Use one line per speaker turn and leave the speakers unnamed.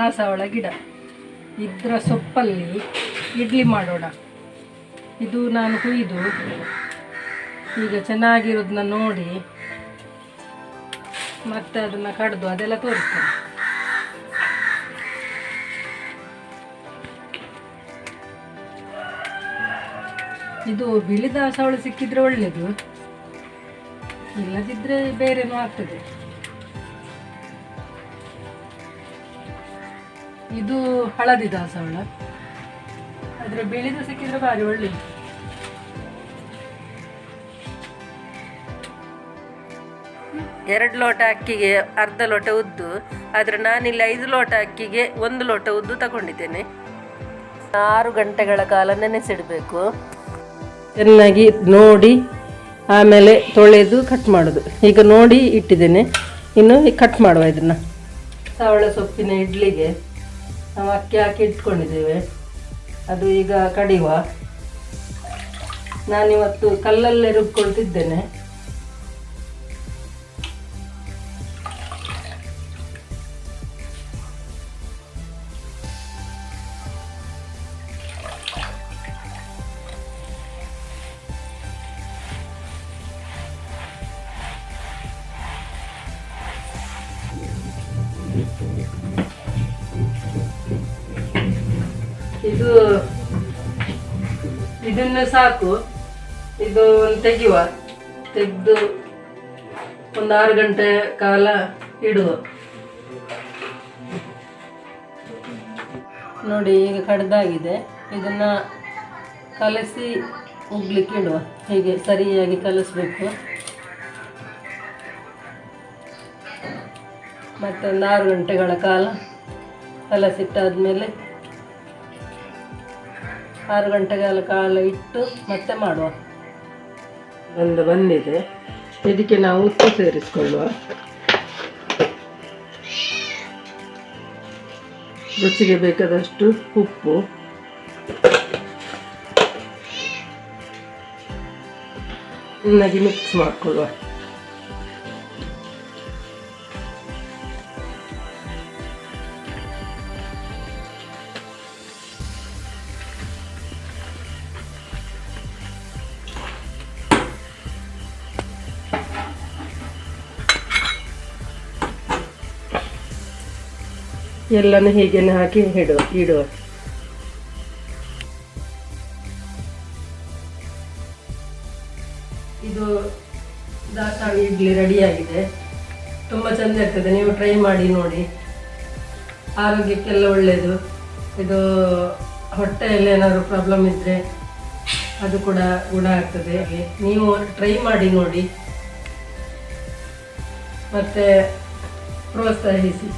ದಾಸವಾಳ ಗಿಡ. ಇದರ ಸೊಪ್ಪಲ್ಲಿ ಇಡ್ಲಿ ಮಾಡೋಣ. ಇದು ನಾನು ಹುಯ್ದು ಈಗ ಚೆನ್ನಾಗಿರೋದನ್ನ ನೋಡಿ ಮತ್ತೆ ಅದನ್ನು ಕಡ್ದು ಅದೆಲ್ಲ ತೋರಿಸ್ತೇನೆ. ಇದು ಬಿಳಿ ದಾಸವಾಳ ಸಿಕ್ಕಿದ್ರೆ ಒಳ್ಳೆಯದು, ಇಲ್ಲದಿದ್ದರೆ ಬೇರೆನೂ ಆಗ್ತದೆ. ಇದು ಹಳದಿ ದಾಸವಾಳ, ಆದರೆ ಬಿಳಿದು ಸಿಕ್ಕಿದ್ರೆ ಭಾರಿ ಒಳ್ಳೆಯದು.
ಎರಡು ಲೋಟ ಅಕ್ಕಿಗೆ ಅರ್ಧ ಲೋಟ ಉದ್ದು, ಆದರೆ ನಾನಿಲ್ಲಿ 5 ಲೋಟ ಅಕ್ಕಿಗೆ 1 ಲೋಟ ಉದ್ದು ತಗೊಂಡಿದ್ದೇನೆ. 6 ಗಂಟೆಗಳ ಕಾಲ ನೆನೆಸಿಡಬೇಕು.
ಚೆನ್ನಾಗಿ ನೋಡಿ ಆಮೇಲೆ ತೊಳೆದು ಕಟ್ ಮಾಡೋದು. ಈಗ ನೋಡಿ ಇಟ್ಟಿದ್ದೇನೆ, ಇನ್ನು ಕಟ್ ಮಾಡುವ. ಇದನ್ನು ದಾಸವಾಳ ಸೊಪ್ಪಿನ ಇಡ್ಲಿಗೆ ನಾವು ಅಕ್ಕಿ ಹಾಕಿ ಇಟ್ಕೊಂಡಿದ್ದೇವೆ, ಅದು ಈಗ ಕಡಿಯುವ. ನಾನಿವತ್ತು ಕಲ್ಲಲ್ಲೇ ರುಬ್ಕೊಳ್ತಿದ್ದೇನೆ. ಇದನ್ನು ಸಾಕು. ಇದು ತೆಗೆಯುವ, ತೆಗೆದು ಒಂದು 6 ಗಂಟೆ ಕಾಲ ಇಡುವ. ನೋಡಿ ಈಗ ಕಡ್ದಾಗಿದೆ. ಇದನ್ನು ಕಲಸಿ ಉಗ್ಲಿಕ್ಕೆ ಇಡುವ. ಹೀಗೆ ಸರಿಯಾಗಿ ಕಲಿಸ್ಬೇಕು. ಮತ್ತೆ ಒಂದು 6 ಗಂಟೆಗಳ ಕಾಲ ಕಲಸಿಟ್ಟಾದ್ಮೇಲೆ 6 ಗಂಟೆಗಳ ಕಾಲ ಇಟ್ಟು ಮತ್ತೆ ಮಾಡುವ. ಬಂದಿದೆ. ಇದಕ್ಕೆ ನಾವು ಉಪ್ಪು ಸೇರಿಸಿಕೊಳ್ಳುವ. ರುಚಿಗೆ ಬೇಕಾದಷ್ಟು ಉಪ್ಪು, ಚೆನ್ನಾಗಿ ಮಿಕ್ಸ್ ಮಾಡಿಕೊಳ್ಳುವ. ಎಲ್ಲನೂ ಹೀಗೇನೆ ಹಾಕಿ ಇಡುವ. ಇದು ದಾಸವಾಳ ಇಡ್ಲಿ ರೆಡಿಯಾಗಿದೆ. ತುಂಬ ಚೆಂದ ಇರ್ತದೆ, ನೀವು ಟ್ರೈ ಮಾಡಿ ನೋಡಿ. ಆರೋಗ್ಯಕ್ಕೆಲ್ಲ ಒಳ್ಳೆಯದು. ಇದು ಹೊಟ್ಟೆಯಲ್ಲಿ ಏನಾದರೂ ಪ್ರಾಬ್ಲಮ್ ಇದ್ದರೆ ಅದು ಕೂಡ ಗುಣ ಆಗ್ತದೆ. ನೀವು ಟ್ರೈ ಮಾಡಿ ನೋಡಿ, ಮತ್ತು ಪ್ರೋತ್ಸಾಹಿಸಿ.